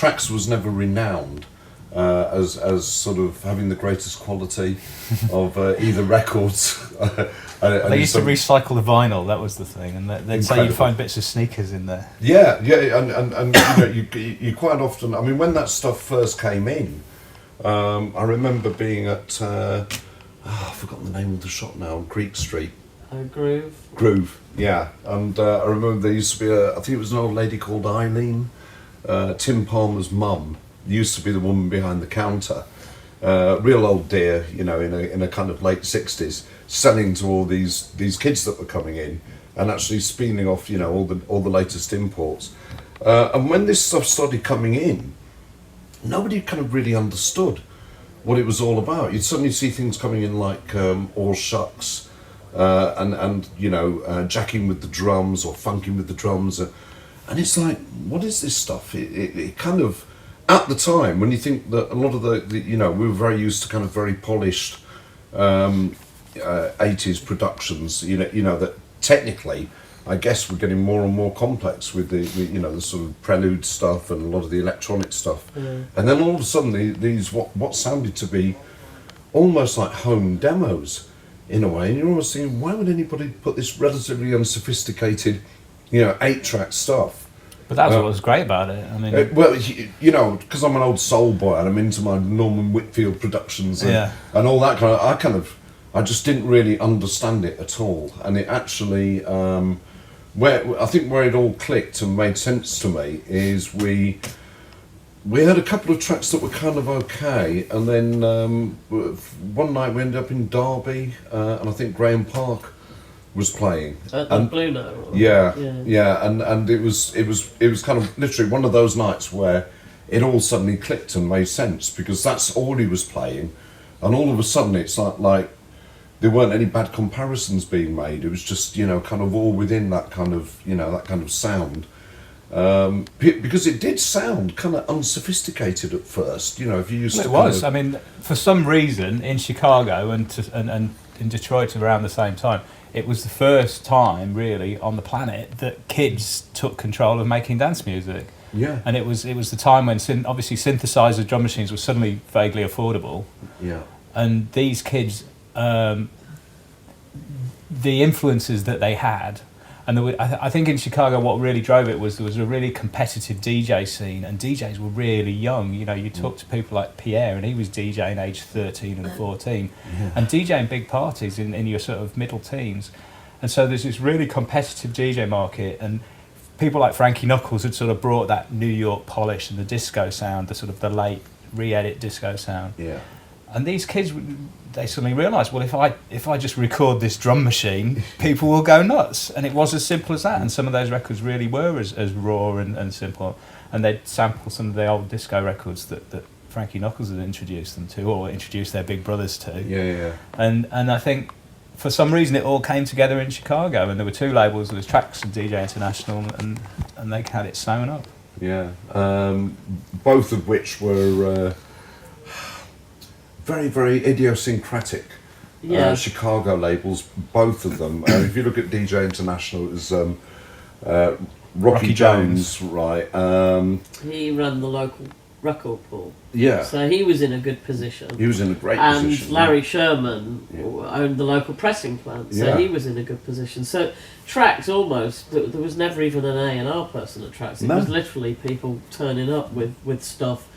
Trax was never renowned as sort of having the greatest quality of either records. They used to recycle the vinyl. That was the thing, and they'd say you'd find bits of sneakers in there. Yeah, and you quite often. I mean, when that stuff first came in, I remember being at I've forgotten the name of the shop now on Creek Street. Groove, yeah. And I remember there used to be I think it was an old lady called Eileen, Tim Palmer's mum. Used to be the woman behind the counter, real old dear, in a kind of late 60s, selling to all these kids that were coming in, and actually spinning off, all the latest imports. And when this stuff started coming in, nobody kind of really understood what it was all about. You'd suddenly see things coming in like All Shucks, and jacking with the drums or funking with the drums, and it's like, what is this stuff? It kind of, at the time, when you think that a lot of the we were very used to kind of very polished 80s productions, that technically, I guess, we're getting more and more complex with the sort of prelude stuff and a lot of the electronic stuff. And then all of a sudden these what sounded to be almost like home demos in a way, and you're almost thinking, why would anybody put this relatively unsophisticated 8-track stuff? But that's what was great about it. I mean, because I'm an old soul boy and I'm into my Norman Whitfield productions and all that I just didn't really understand it at all. And it actually, where it all clicked and made sense to me is we had a couple of tracks that were kind of okay, and then one night we ended up in Derby, and I think Graham Park was playing at the Blue Note. And it was kind of literally one of those nights where it all suddenly clicked and made sense, because that's all he was playing, and all of a sudden it's like there weren't any bad comparisons being made. It was just kind of all within that kind of that kind of sound, because it did sound kind of unsophisticated at first. If you used to. It was. I mean, for some reason in Chicago and in Detroit around the same time, it was the first time really on the planet that kids took control of making dance music. Yeah. And it was the time when obviously synthesizer drum machines were suddenly vaguely affordable. Yeah. And these kids, the influences that they had, and I think in Chicago what really drove it was there was a really competitive DJ scene, and DJs were really young. You talk to people like Pierre, and he was DJing age 13 and 14, and DJing big parties in your sort of middle teens. And so there's this really competitive DJ market, and people like Frankie Knuckles had sort of brought that New York polish and the disco sound, the sort of the late re-edit disco sound. Yeah. And these kids, they suddenly realised, well, if I just record this drum machine, people will go nuts. And it was as simple as that. And some of those records really were as raw and simple. And they'd sample some of the old disco records that Frankie Knuckles had introduced them to, or introduced their big brothers to. Yeah. And I think for some reason it all came together in Chicago. And there were two labels, there was Trax and DJ International, and they had it sewn up. Yeah. Both of which were... very, very idiosyncratic Chicago labels, both of them. If you look at DJ International, it was Rocky Jones, right? He ran the local record pool. Yeah. So he was in a good position. He was in a great position. And Larry Sherman owned the local pressing plant, so he was in a good position. So Trax almost, there was never even an A&R person at Trax. It was literally people turning up with stuff.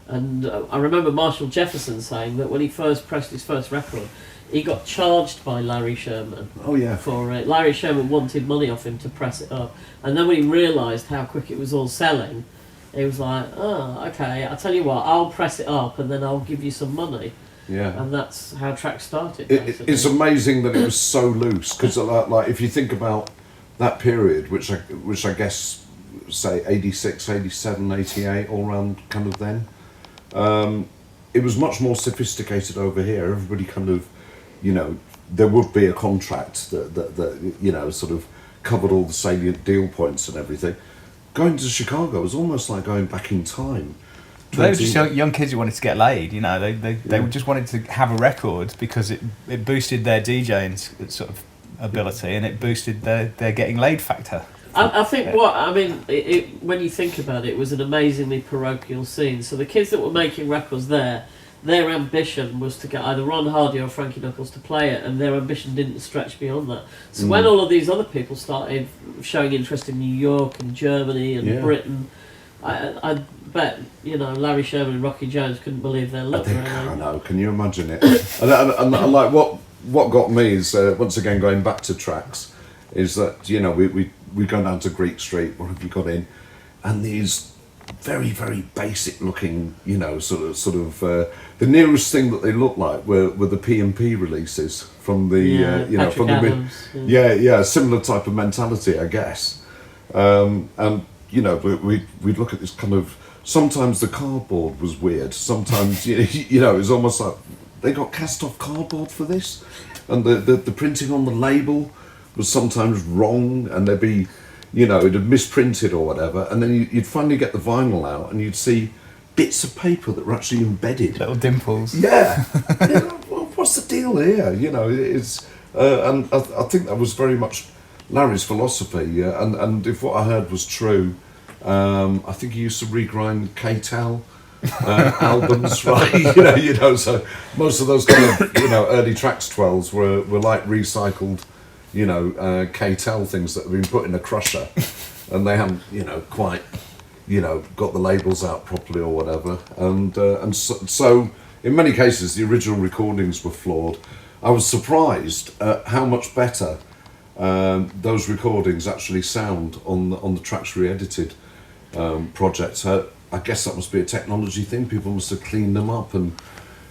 And I remember Marshall Jefferson saying that when he first pressed his first record, he got charged by Larry Sherman. Oh yeah. For it. Larry Sherman wanted money off him to press it up, and then when he realised how quick it was all selling, he was like, "Oh, okay. I'll tell you what. I'll press it up, and then I'll give you some money." Yeah. And that's how Trax started. It's amazing that it was so loose, because like if you think about that period, which I guess say 86, 87, 88, all around kind of then. It was much more sophisticated over here. Everybody kind of, there would be a contract that sort of covered all the salient deal points and everything. Going to Chicago was almost like going back in time. They were just young kids who wanted to get laid. They just wanted to have a record because it boosted their DJing sort of ability, and it boosted their getting laid factor. I think when you think about it, it was an amazingly parochial scene. So the kids that were making records there, their ambition was to get either Ron Hardy or Frankie Knuckles to play it, and their ambition didn't stretch beyond that. So when all of these other people started showing interest in New York and Germany and Britain, I bet Larry Sherman and Rocky Jones couldn't believe their luck. I know. Can you imagine it? and like what got me is once again going back to Trax, is that we go down to Greek Street. What have you got in? And these very, very basic looking, sort of the nearest thing that they look like were the P&P releases from the from the similar type of mentality, I guess. And we'd look at this kind of, sometimes the cardboard was weird, sometimes it was almost like they got cast off cardboard for this, and the printing on the label was sometimes wrong, and there'd be it had misprinted or whatever, and then you'd finally get the vinyl out and you'd see bits of paper that were actually embedded. Little dimples. Yeah. What's the deal here? It's and I think that was very much Larry's philosophy, and if what I heard was true, I think he used to regrind K-Tel albums, right? So most of those kind of early Trax 12s were like recycled K-Tel things that have been put in a crusher, and they haven't quite got the labels out properly or whatever, and so in many cases the original recordings were flawed. I was surprised at how much better those recordings actually sound on the Trax re-edited project. I guess that must be a technology thing. People must have cleaned them up and.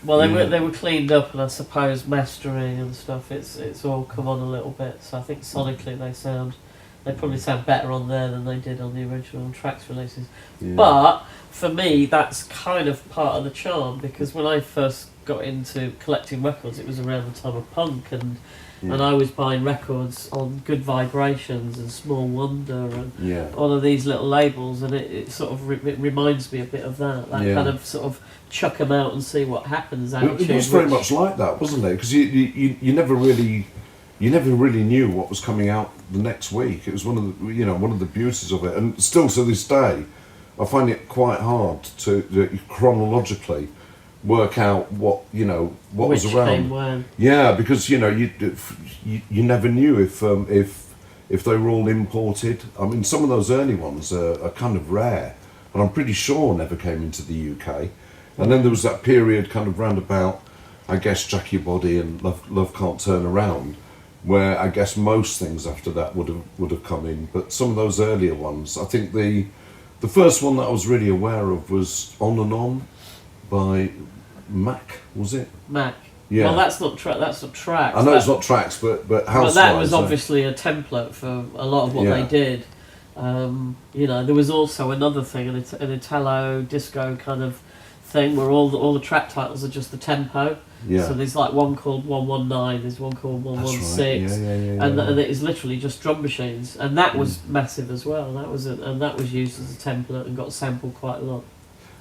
Well, they were cleaned up, and I suppose mastering and stuff. It's all come on a little bit. So I think sonically they probably sound better on there than they did on the original Trax releases. Yeah. But for me, that's kind of part of the charm, because when I first got into collecting records, it was around the time of punk, and I was buying records on Good Vibrations and Small Wonder and all of these little labels, and it sort of it reminds me a bit of that kind of sort of chuck them out and see what happens attitude. It was very much like that, wasn't it? Because you never really knew what was coming out the next week. It was one of the beauties of it, and still to this day, I find it quite hard to chronologically work out what Which was around. Came when. Yeah, because you never knew if they were all imported. I mean, some of those early ones are kind of rare, and I'm pretty sure never came into the UK. And then there was that period kind of round about, I guess, Jack Your Body and Love Can't Turn Around, where I guess most things after that would have come in. But some of those earlier ones, I think the first one that I was really aware of was On and On by Mac, was it? Mac. Yeah. Well, that's not Trax. I know it's not Trax, but House. But that was obviously a template for a lot of what they did. There was also another thing, an Italo disco kind of thing, where all the track titles are just the tempo. Yeah. So there's like one called 119, there's one called 116, right. And it is literally just drum machines, and that was massive as well. That was used as a template and got sampled quite a lot.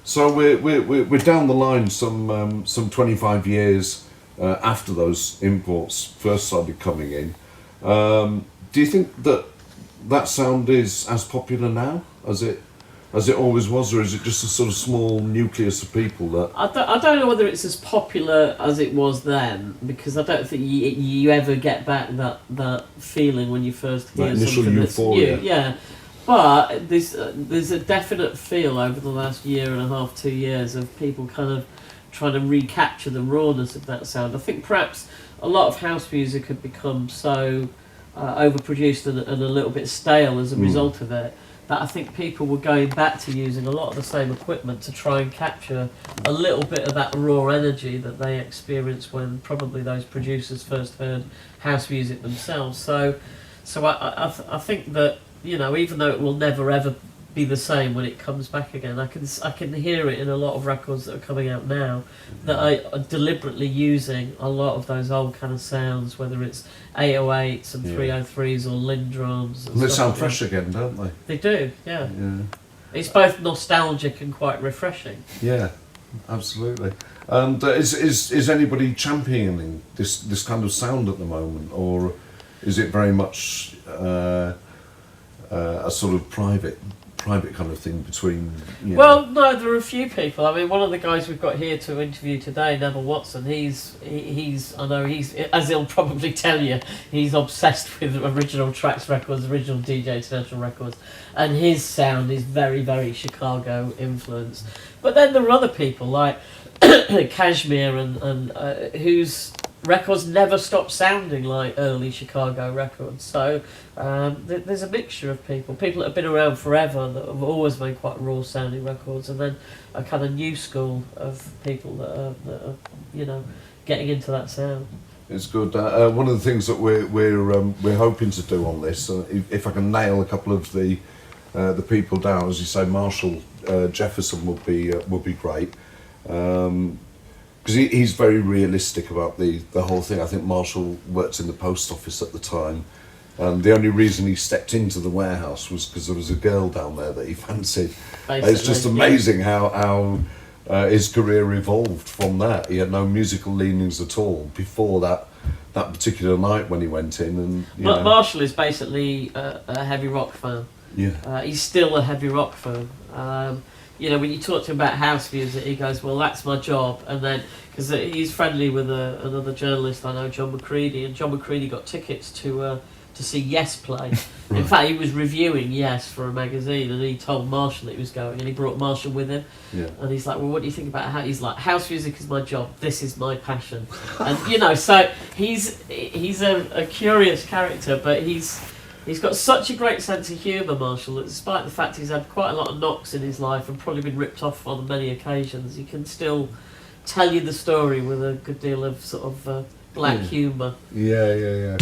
So we're down the line some 25 years after those imports first started coming in. Do you think that sound is as popular now as it always was, or is it just a sort of small nucleus of people that... I don't know whether it's as popular as it was then, because I don't think you ever get back that feeling when you first hear something that's new. Yeah, but there's a definite feel over the last year and a half, 2 years, of people kind of trying to recapture the rawness of that sound. I think perhaps a lot of house music had become so overproduced and a little bit stale as a result of it, that I think people were going back to using a lot of the same equipment to try and capture a little bit of that raw energy that they experienced when probably those producers first heard house music themselves. So I think that, even though it will never ever be the same when it comes back again, I can hear it in a lot of records that are coming out now that are deliberately using a lot of those old kind of sounds, whether it's 808s and 303s or Linn drums. And they sound fresh again, don't they? They do, yeah. It's both nostalgic and quite refreshing. Yeah, absolutely. And is anybody championing this kind of sound at the moment, or is it very much a sort of private kind of thing between. You know. Well, no, there are a few people. I mean, one of the guys we've got here to interview today, Neville Watson. He's as he'll probably tell you, he's obsessed with original Trax records, original DJ International records, and his sound is very, very Chicago influenced. But then there are other people like Kashmir and whose records never stop sounding like early Chicago records. So there's a mixture of people that have been around forever that have always made quite raw sounding records, and then a kind of new school of people that are you know, getting into that sound. It's good. One of the things that we're hoping to do on this, if I can nail a couple of the people down, as you say, Marshall Jefferson would be great. Because he's very realistic about the whole thing. I think Marshall worked in the post office at the time, and the only reason he stepped into the warehouse was because there was a girl down there that he fancied. Basically, it's just amazing how his career evolved from that. He had no musical leanings at all before that particular night when he went in. And Marshall is basically a heavy rock fan. Yeah, he's still a heavy rock fan. You know, when you talk to him about house music, he goes, well, that's my job. And then, because he's friendly with another journalist I know, John McCready, and John McCready got tickets to see Yes play. Right. In fact, he was reviewing Yes for a magazine, and he told Marshall that he was going, and he brought Marshall with him. Yeah. And he's like, well, what do you think about how? He's like, house music is my job, this is my passion. And, you know, so he's a curious character, but he's got such a great sense of humour, Marshall, that despite the fact he's had quite a lot of knocks in his life and probably been ripped off on many occasions, he can still tell you the story with a good deal of sort of black humour. Yeah.